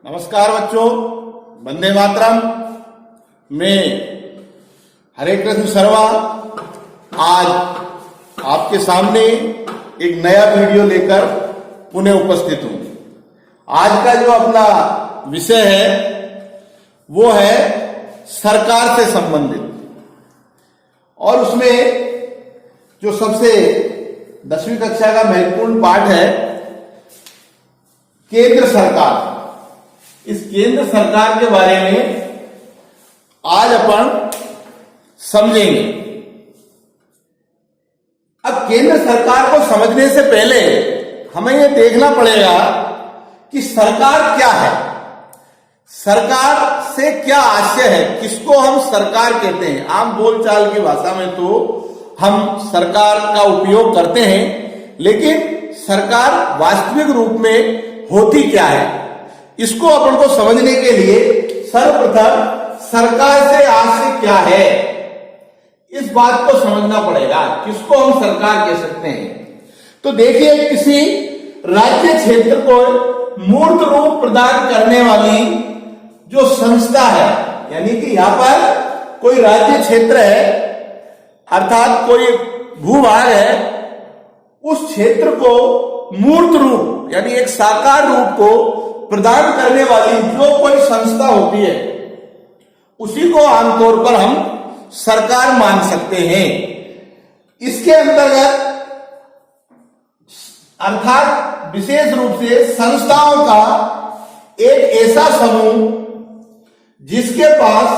नमस्कार बच्चों, वंदे मातरम। मैं हरे कृष्ण शर्मा आज आपके सामने एक नया वीडियो लेकर पुनः उपस्थित हूं। आज का जो अपना विषय है वो है सरकार से संबंधित, और उसमें जो सबसे 10वीं कक्षा का महत्वपूर्ण पाठ है केंद्र सरकार। इस केंद्र सरकार के बारे में आज अपन समझेंगे। अब केंद्र सरकार को समझने से पहले हमें यह देखना पड़ेगा कि सरकार क्या है, सरकार से क्या आशय है, किसको हम सरकार कहते हैं। आम बोलचाल की भाषा में तो हम सरकार का उपयोग करते हैं, लेकिन सरकार वास्तविक रूप में होती क्या है, इसको अपन को समझने के लिए सर्वप्रथम सरकार से आशय क्या है, इस बात को समझना पड़ेगा। किसको हम सरकार कह सकते हैं। तो देखिए, किसी राज्य क्षेत्र को मूर्त रूप प्रदान करने वाली जो संस्था है, यानी कि यहां पर कोई राज्य क्षेत्र है अर्थात कोई भूभाग है, उस क्षेत्र को मूर्त रूप यानी एक साकार रूप को प्रदान करने वाली जो कोई संस्था होती है, उसी को आमतौर पर हम सरकार मान सकते हैं। इसके अंतर्गत अर्थात विशेष रूप से संस्थाओं का एक ऐसा समूह जिसके पास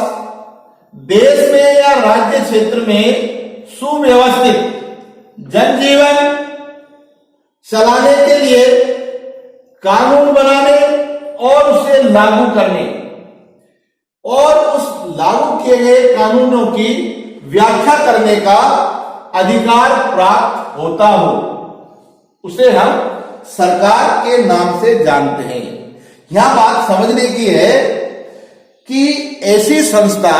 देश में या राज्य क्षेत्र में सुव्यवस्थित जनजीवन चलाने के लिए कानून बनाने और उसे लागू करने और उस लागू किए गए कानूनों की व्याख्या करने का अधिकार प्राप्त होता हो, उसे हम सरकार के नाम से जानते हैं। यहां बात समझने की है कि ऐसी संस्था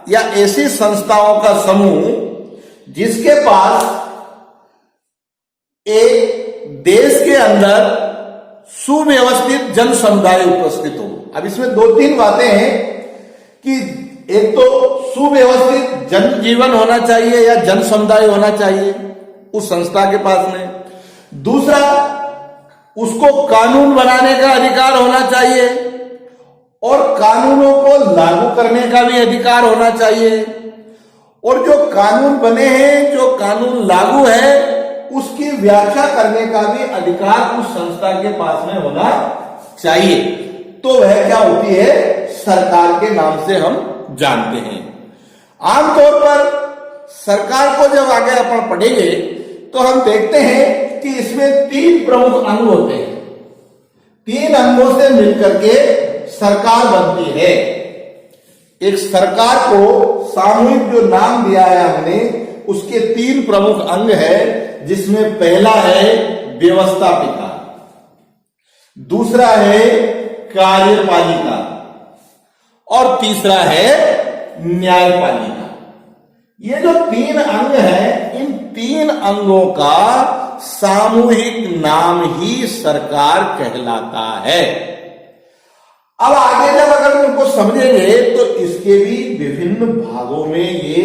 या ऐसी संस्थाओं का समूह जिसके पास एक देश के अंदर सुव्यवस्थित जन समुदाय उपस्थित हो। अब इसमें दो तीन बातें हैं कि एक तो सुव्यवस्थित जन जीवन होना चाहिए या जन समुदाय होना चाहिए उस संस्था के पास में। दूसरा, उसको कानून बनाने का अधिकार होना चाहिए और कानूनों को लागू करने का भी अधिकार होना चाहिए, और जो कानून बने हैं, जो कानून लागू है, उसकी व्याख्या करने का भी अधिकार उस संस्था के पास में होना चाहिए। तो वह क्या होती है, सरकार के नाम से हम जानते हैं। आमतौर पर सरकार को जब आगे अपन पढ़ेंगे तो हम देखते हैं कि इसमें 3 प्रमुख अंग होते हैं। 3 अंगों से मिलकर के सरकार बनती है। एक सरकार को सामूहिक जो नाम दिया है हमने, उसके 3 प्रमुख अंग है, जिसमें पहला है व्यवस्थापिका, दूसरा है कार्यपालिका और तीसरा है न्यायपालिका। ये जो 3 अंग हैं, इन 3 अंगों का सामूहिक नाम ही सरकार कहलाता है। अब आगे जब अगर उनको समझेंगे तो इसके भी विभिन्न भागों में ये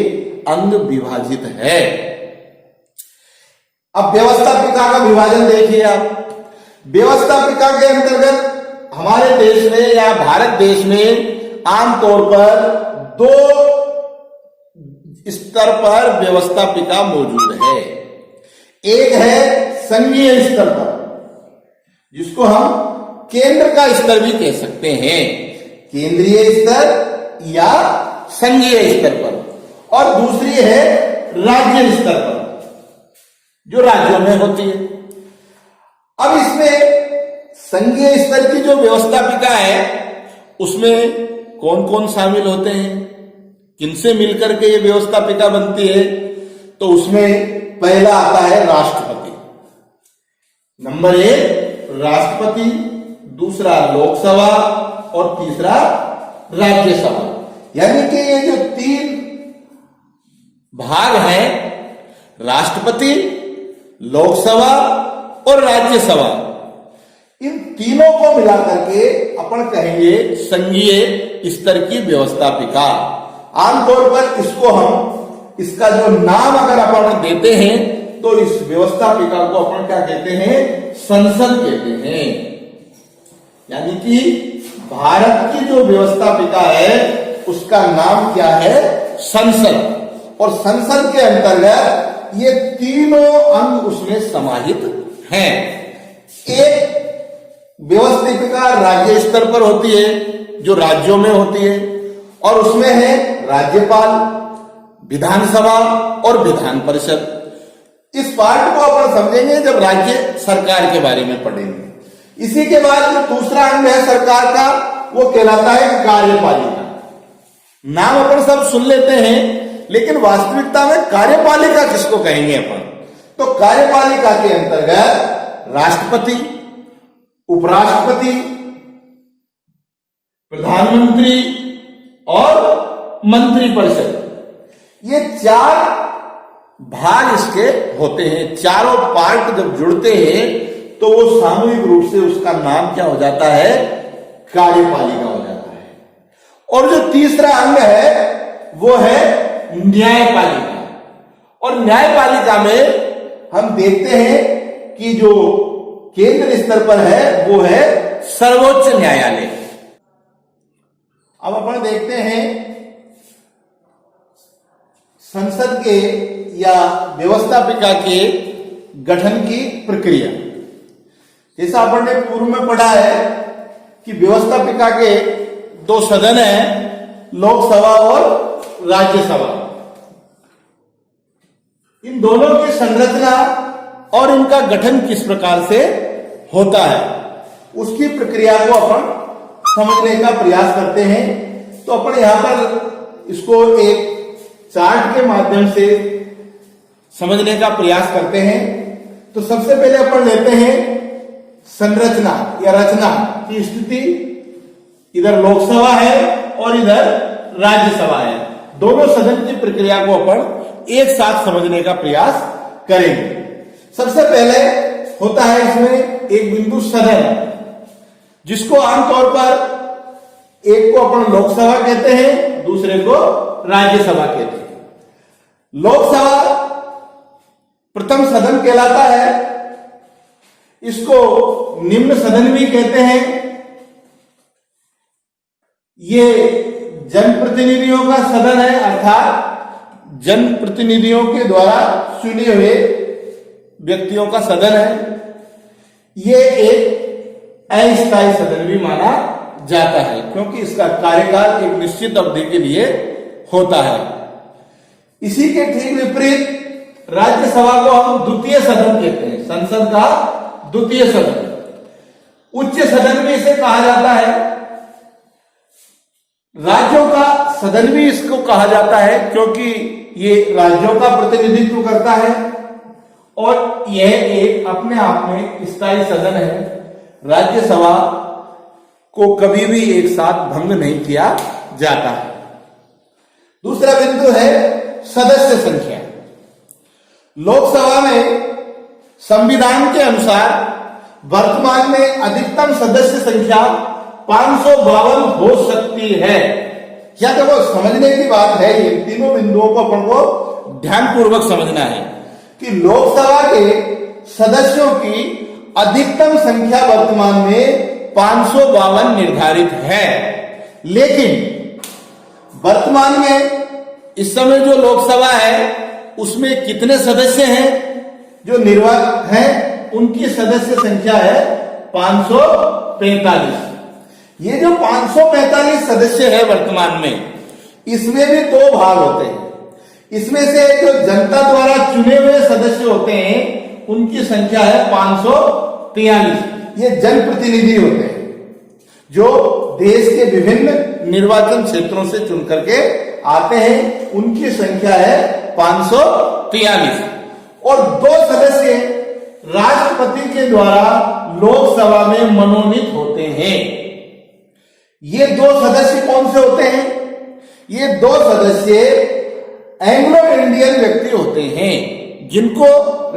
अंग विभाजित है। अब व्यवस्थापिका का विभाजन देखिए आप। व्यवस्थापिका के अंतर्गत हमारे देश में या भारत देश में आमतौर पर 2 स्तर पर व्यवस्थापिका मौजूद है। एक है संघीय स्तर पर, जिसको हम केंद्र का स्तर भी कह सकते हैं, केंद्रीय स्तर या संघीय स्तर पर, और दूसरी है राज्य स्तर पर, जो राज्यों में होती है। अब इसमें संघीय स्तर की जो व्यवस्थापिका है, उसमें कौन कौन शामिल होते हैं, किनसे मिलकर के ये व्यवस्थापिका बनती है। तो उसमें पहला आता है राष्ट्रपति। नंबर 1 राष्ट्रपति, दूसरा लोकसभा और तीसरा राज्यसभा। यानी कि ये जो 3 भाग हैं, राष्ट्रपति, लोकसभा और राज्यसभा, इन तीनों को मिलाकर के अपन कहेंगे संघीय स्तर की व्यवस्थापिका। आमतौर पर इसको हम, इसका जो नाम अगर अपन देते हैं तो इस व्यवस्थापिका को अपन क्या कहते हैं, संसद कहते हैं। यानी कि भारत की जो व्यवस्थापिका है उसका नाम क्या है, संसद। और संसद के अंतर्गत ये तीनों अंग उसमें समाहित हैं। एक व्यवस्थापिका राज्य स्तर पर होती है जो राज्यों में होती है, और उसमें है राज्यपाल, विधानसभा और विधान परिषद। इस पार्ट को अपन समझेंगे जब राज्य सरकार के बारे में पढ़ेंगे। इसी के बाद जो दूसरा अंग है सरकार का, वो कहलाता है कार्यपालिका। नाम अपन सब सुन लेते हैं, लेकिन वास्तविकता में कार्यपालिका किसको कहेंगे अपन? तो कार्यपालिका के अंतर्गत राष्ट्रपति, उपराष्ट्रपति, प्रधानमंत्री और मंत्रिपरिषद, ये चार भाग इसके होते हैं। चारों पार्ट जब जुड़ते हैं तो वो सामूहिक रूप से उसका नाम क्या हो जाता है, कार्यपालिका हो जाता है। और जो तीसरा अंग है वो है न्यायपालिका। और न्यायपालिका में हम देखते हैं कि जो केंद्र स्तर पर है वो है सर्वोच्च न्यायालय। अब अपन देखते हैं संसद के या व्यवस्थापिका के गठन की प्रक्रिया। जैसा अपन ने पूर्व में पढ़ा है कि व्यवस्थापिका के दो सदन हैं, लोकसभा और राज्यसभा। इन दोनों की संरचना और इनका गठन किस प्रकार से होता है उसकी प्रक्रिया को अपन समझने का प्रयास करते हैं। तो अपन यहां पर इसको एक चार्ट के माध्यम से समझने का प्रयास करते हैं। तो सबसे पहले अपन लेते हैं संरचना या रचना की स्थिति। इधर लोकसभा है और इधर राज्यसभा है। दोनों सदन की प्रक्रिया को अपन एक साथ समझने का प्रयास करेंगे। सबसे पहले होता है इसमें एक बिंदु सदन, जिसको आमतौर पर एक को अपन लोकसभा कहते हैं, दूसरे को राज्यसभा कहते हैं। लोकसभा प्रथम सदन कहलाता है। इसको निम्न सदन भी कहते हैं। ये जनप्रतिनिधियों का सदन है, अर्थात जनप्रतिनिधियों के द्वारा चुने हुए व्यक्तियों का सदन है। ये एक अस्थायी सदन भी माना जाता है, क्योंकि इसका कार्यकाल एक निश्चित अवधि के लिए होता है। इसी के ठीक विपरीत राज्यसभा को हम द्वितीय सदन कहते हैं, संसद का द्वितीय सदन। उच्च सदन भी इसे कहा जाता है। राज्यों का सदन भी इसको कहा जाता है, क्योंकि ये राज्यों का प्रतिनिधित्व करता है और यह एक अपने आप में स्थायी सदन है। राज्यसभा को कभी भी एक साथ भंग नहीं किया जाता है। दूसरा बिंदु है सदस्य संख्या। लोकसभा में संविधान के अनुसार वर्तमान में अधिकतम सदस्य संख्या 552 हो सकती है। क्या देखो समझने की बात है, ये तीनों बिंदुओं को अपन को ध्यानपूर्वक समझना है कि लोकसभा के सदस्यों की अधिकतम संख्या वर्तमान में 552 निर्धारित है। लेकिन वर्तमान में इस समय जो लोकसभा है उसमें कितने सदस्य हैं जो निर्वाचित हैं, उनकी सदस्य संख्या है 545। ये जो 545 सदस्य है वर्तमान में, इसमें भी दो भाग होते हैं। इसमें से जो जनता द्वारा चुने हुए सदस्य होते हैं उनकी संख्या है 543। ये जनप्रतिनिधि होते हैं जो देश के विभिन्न निर्वाचन क्षेत्रों से चुन करके आते हैं, उनकी संख्या है 543। और दो सदस्य राष्ट्रपति के द्वारा लोकसभा में मनोनीत होते हैं। ये दो सदस्य कौन से होते हैं? ये दो सदस्य एंग्लो इंडियन व्यक्ति होते हैं जिनको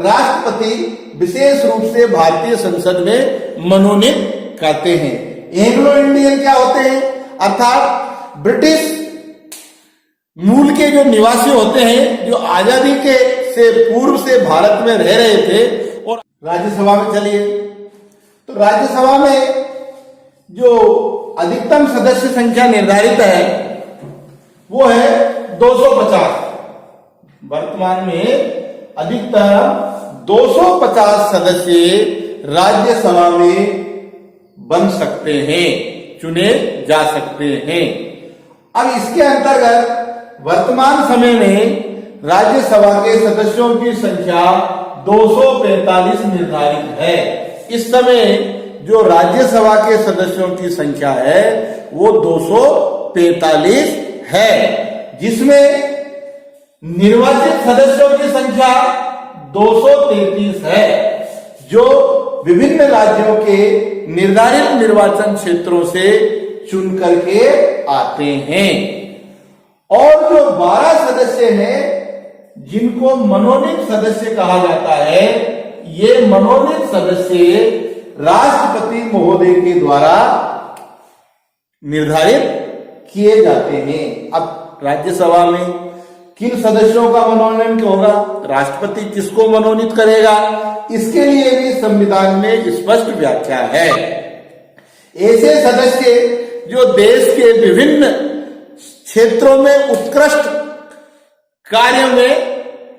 राष्ट्रपति विशेष रूप से भारतीय संसद में मनोनीत करते हैं। एंग्लो इंडियन क्या होते हैं, अर्थात ब्रिटिश मूल के जो निवासी होते हैं, जो आजादी के से पूर्व से भारत में रह रहे थे। और राज्यसभा में चलिए, तो राज्यसभा में जो अधिकतम सदस्य संख्या निर्धारित है वो है 250। वर्तमान में अधिकतम 250 सदस्य राज्यसभा में बन सकते हैं, चुने जा सकते हैं। अब इसके अंतर्गत वर्तमान समय में राज्यसभा के सदस्यों की संख्या 245 निर्धारित है। इस समय जो राज्यसभा के सदस्यों की संख्या है वो 245 है, जिसमें निर्वाचित सदस्यों की संख्या 233 है, जो विभिन्न राज्यों के निर्धारित निर्वाचन क्षेत्रों से चुन करके आते हैं। और जो 12 सदस्य हैं जिनको मनोनीत सदस्य कहा जाता है, ये मनोनीत सदस्य राष्ट्रपति महोदय के द्वारा निर्धारित किए जाते हैं। अब राज्यसभा में किन सदस्यों का मनोनयन होगा, राष्ट्रपति किसको मनोनीत करेगा, इसके लिए भी संविधान में स्पष्ट व्याख्या है। ऐसे सदस्य जो देश के विभिन्न क्षेत्रों में उत्कृष्ट कार्य में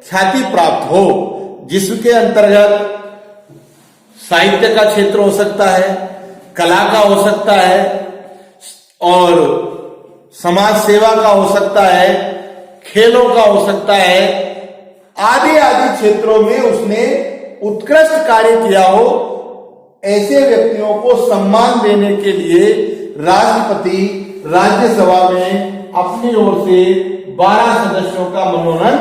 ख्याति प्राप्त हो, जिसके अंतर्गत साहित्य का क्षेत्र हो सकता है, कला का हो सकता है, और समाज सेवा का हो सकता है, खेलों का हो सकता है, आदि आदि क्षेत्रों में उसने उत्कृष्ट कार्य किया हो, ऐसे व्यक्तियों को सम्मान देने के लिए राष्ट्रपति राज्यसभा में अपनी ओर से 12 सदस्यों का मनोनयन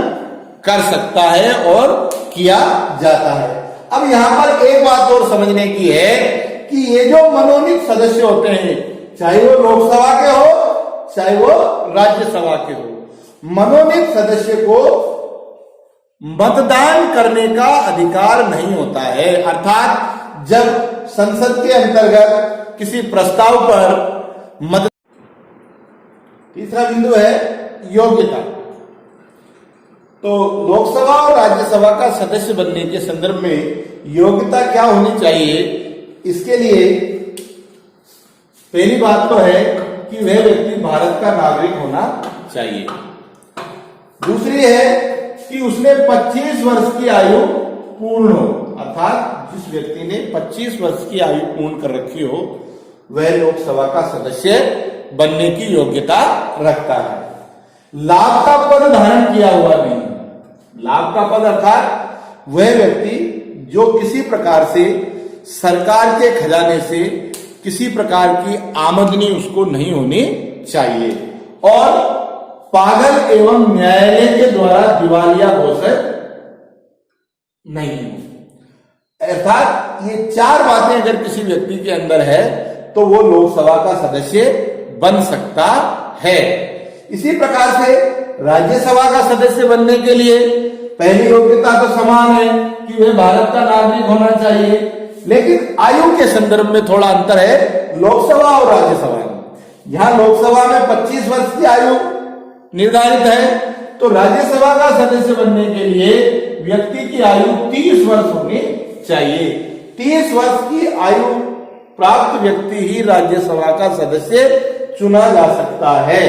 कर सकता है और किया जाता है। अब यहां पर एक बात और समझने की है कि ये जो मनोनीत सदस्य होते हैं, चाहे वो लोकसभा के हो चाहे वो राज्यसभा के हो, मनोनीत सदस्य को मतदान करने का अधिकार नहीं होता है। अर्थात जब संसद के अंतर्गत किसी प्रस्ताव पर मत। तीसरा बिंदु है योग्यता। तो लोकसभा और राज्यसभा का सदस्य बनने के संदर्भ में योग्यता क्या होनी चाहिए, इसके लिए पहली बात तो है कि वह व्यक्ति भारत का नागरिक होना चाहिए। दूसरी है कि उसने 25 वर्ष की आयु पूर्ण हो, अर्थात जिस व्यक्ति ने 25 वर्ष की आयु पूर्ण कर रखी हो वह लोकसभा का सदस्य बनने की योग्यता रखता है। लाभ का पद धारण किया हुआ नहीं, लाभ का पद अर्थात वह व्यक्ति जो किसी प्रकार से सरकार के खजाने से किसी प्रकार की आमदनी उसको नहीं होनी चाहिए, और पागल एवं न्यायालय के द्वारा दिवालिया घोषित नहीं हो। अर्थात ये 4 बातें अगर किसी व्यक्ति के अंदर है तो वो लोकसभा का सदस्य बन सकता है। इसी प्रकार से राज्यसभा का सदस्य बनने के लिए पहली योग्यता तो समान है कि वह भारत का नागरिक होना चाहिए, लेकिन आयु के संदर्भ में थोड़ा अंतर है लोकसभा और राज्यसभा में। यहां लोकसभा में 25 वर्ष की आयु निर्धारित है, तो राज्यसभा का सदस्य बनने के लिए व्यक्ति की आयु 30 वर्ष होनी चाहिए। 30 वर्ष की आयु प्राप्त व्यक्ति ही राज्यसभा का सदस्य चुना जा सकता है।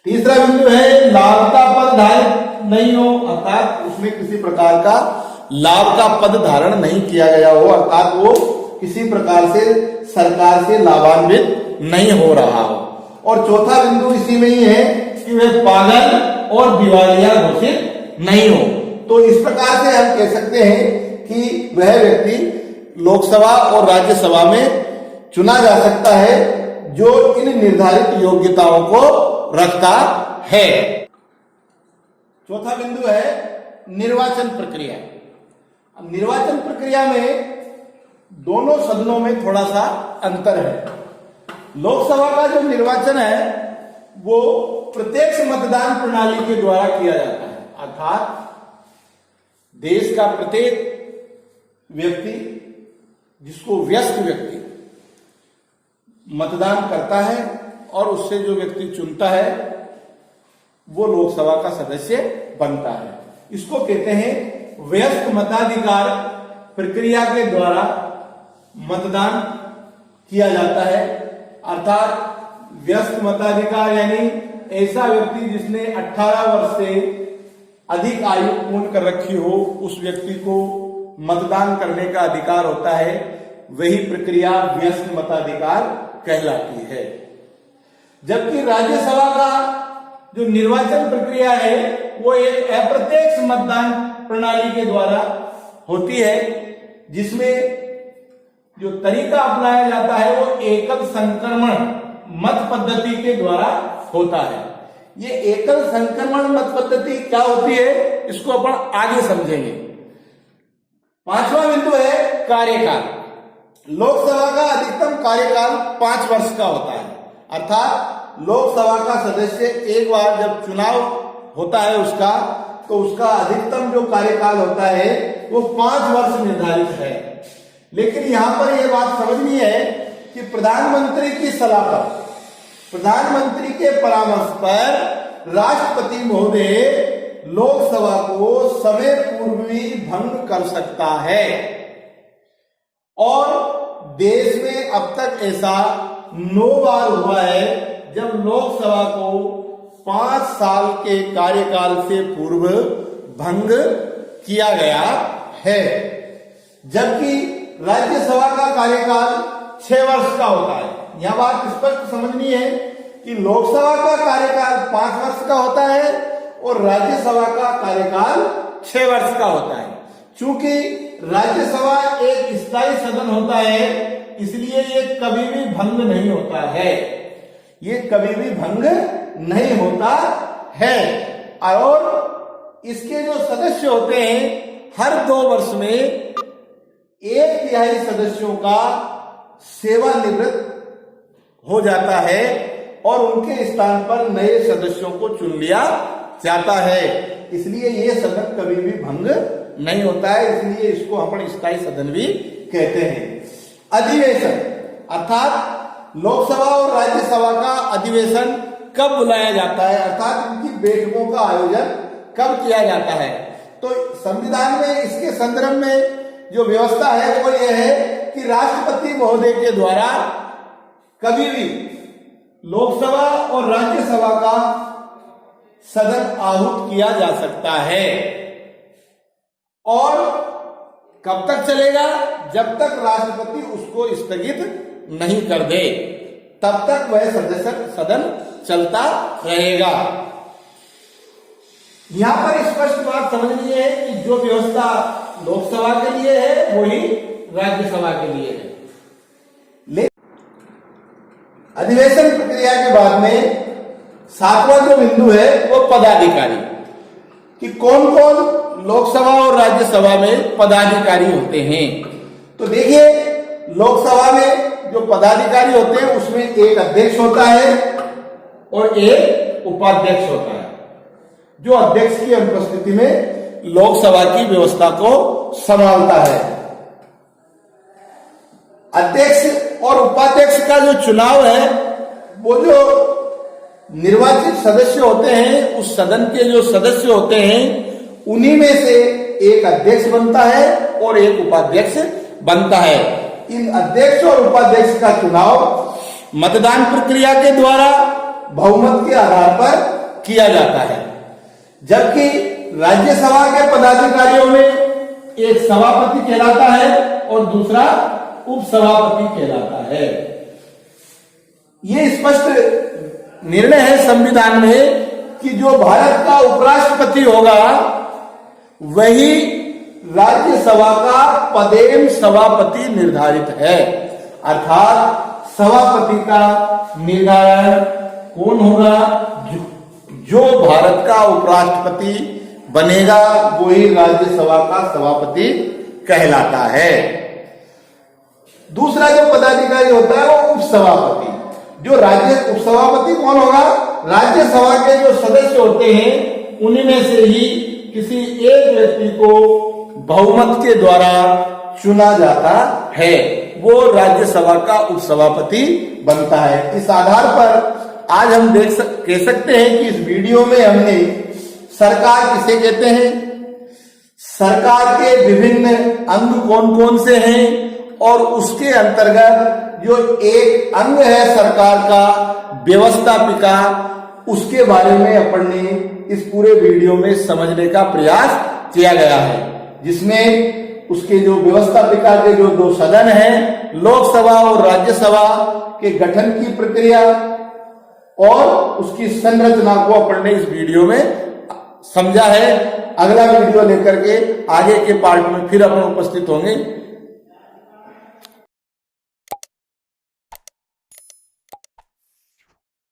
तीसरा बिंदु है लाभ का पद धारण नहीं हो, अर्थात उसमें किसी प्रकार का लाभ का पद धारण नहीं किया गया हो, अर्थात वो किसी प्रकार से सरकार से लाभान्वित नहीं हो रहा हो। और चौथा बिंदु इसी में ही है कि वह पागल और दिवालिया घोषित नहीं हो। तो इस प्रकार से हम कह सकते हैं कि वह व्यक्ति लोकसभा और राज्यसभा में चुना जा सकता है जो इन निर्धारित योग्यताओं को रखता है। चौथा बिंदु है निर्वाचन प्रक्रिया। अब निर्वाचन प्रक्रिया में दोनों सदनों में थोड़ा सा अंतर है। लोकसभा का जो निर्वाचन है वो प्रत्यक्ष मतदान प्रणाली के द्वारा किया जाता है, अर्थात देश का प्रत्येक व्यक्ति, जिसको व्यस्त व्यक्ति मतदान करता है और उससे जो व्यक्ति चुनता है वो लोकसभा का सदस्य बनता है। इसको कहते हैं व्यस्त मताधिकार प्रक्रिया के द्वारा मतदान किया जाता है। अर्थात व्यस्त मताधिकार यानी ऐसा व्यक्ति जिसने 18 वर्ष से अधिक आयु पूर्ण कर रखी हो, उस व्यक्ति को मतदान करने का अधिकार होता है। वही प्रक्रिया व्यस्त मताधिकार कहलाती है। जबकि राज्यसभा का जो निर्वाचन प्रक्रिया है वो एक अप्रत्यक्ष मतदान प्रणाली के द्वारा होती है, जिसमें जो तरीका अपनाया जाता है वो एकल संक्रमण मत पद्धति के द्वारा होता है। ये एकल संक्रमण मत पद्धति क्या होती है, इसको अपन आगे समझेंगे। पांचवा बिंदु है कार्यकाल। लोकसभा का अधिकतम कार्यकाल 5 वर्ष का होता है। अर्थात लोकसभा का सदस्य एक बार जब चुनाव होता है उसका, तो उसका अधिकतम जो कार्यकाल होता है वो 5 वर्ष निर्धारित है। लेकिन यहां पर यह बात समझनी है कि प्रधानमंत्री की सलाह पर, प्रधानमंत्री के परामर्श पर राष्ट्रपति महोदय लोकसभा को समय पूर्व भी भंग कर सकता है। और देश में अब तक ऐसा 9 बार हुआ है जब लोकसभा को 5 साल के कार्यकाल से पूर्व भंग किया गया है। जबकि राज्यसभा का कार्यकाल 6 वर्ष का होता है। यह बात स्पष्ट समझनी है कि लोकसभा का कार्यकाल 5 वर्ष का होता है और राज्यसभा का कार्यकाल 6 वर्ष का होता है। चूंकि राज्यसभा एक स्थायी सदन होता है, इसलिए ये कभी भी भंग नहीं होता है। ये कभी भी भंग नहीं होता है। और इसके जो सदस्य होते हैं, हर 2 वर्ष में 1/3 सदस्यों का सेवानिवृत्त हो जाता है और उनके स्थान पर नए सदस्यों को चुन लिया जाता है। इसलिए ये सदन कभी भी भंग नहीं होता है, इसलिए इसको अपन स्थायी सदन भी कहते हैं। अधिवेशन अर्थात लोकसभा और राज्यसभा का अधिवेशन कब बुलाया जाता है, अर्थात इनकी बैठकों का आयोजन कब किया जाता है। तो संविधान में इसके संदर्भ में जो व्यवस्था है वो ये है कि राष्ट्रपति महोदय के द्वारा कभी भी लोकसभा और राज्यसभा का सदन आहूत किया जा सकता है। और कब तक चलेगा, जब तक राष्ट्रपति उसको स्थगित नहीं कर दे, तब तक वह सदन चलता रहेगा। यहां पर स्पष्ट बात समझनी है कि जो व्यवस्था लोकसभा के लिए है वही राज्यसभा के लिए है। अधिवेशन प्रक्रिया के बाद में 7वां जो बिंदु है वो पदाधिकारी, कि कौन कौन लोकसभा और राज्यसभा में पदाधिकारी होते हैं। तो देखिए, लोकसभा में जो पदाधिकारी होते हैं उसमें एक अध्यक्ष होता है और एक उपाध्यक्ष होता है, जो अध्यक्ष की अनुपस्थिति में लोकसभा की व्यवस्था को संभालता है। अध्यक्ष और उपाध्यक्ष का जो चुनाव है वो जो निर्वाचित सदस्य होते हैं, उस सदन के जो सदस्य होते हैं उन्हीं में से एक अध्यक्ष बनता है और एक उपाध्यक्ष बनता है। इन अध्यक्ष और उपाध्यक्ष का चुनाव मतदान प्रक्रिया के द्वारा बहुमत के आधार पर किया जाता है। जबकि राज्यसभा के पदाधिकारियों में एक सभापति कहलाता है और दूसरा उपसभापति कहलाता है। ये स्पष्ट निर्णय है संविधान में कि जो भारत का उपराष्ट्रपति होगा वही राज्यसभा का पदेन सभापति निर्धारित है। अर्थात सभापति का निर्धारण कौन होगा, जो भारत का उपराष्ट्रपति बनेगा वही राज्यसभा का सभापति कहलाता है। दूसरा जो पदाधिकारी होता है वो उपसभापति। जो उपसभापति कौन होगा, राज्यसभा के जो सदस्य होते हैं उन्हीं में से ही किसी एक व्यक्ति को बहुमत के द्वारा चुना जाता है, वो राज्यसभा का उपसभापति बनता है। इस आधार पर आज हम कह सकते हैं कि इस वीडियो में हमने सरकार किसे कहते हैं, सरकार के विभिन्न अंग कौन कौन से हैं और उसके अंतर्गत जो एक अंग है सरकार का व्यवस्थापिका, उसके बारे में अपन ने इस पूरे वीडियो में समझने का प्रयास किया गया है, जिसमें उसके जो व्यवस्थापिका के जो दो सदन हैं, लोकसभा और राज्यसभा के गठन की प्रक्रिया और उसकी संरचना को अपन ने इस वीडियो में समझा है। अगला वीडियो लेकर के आगे के पार्ट में फिर अपन उपस्थित होंगे।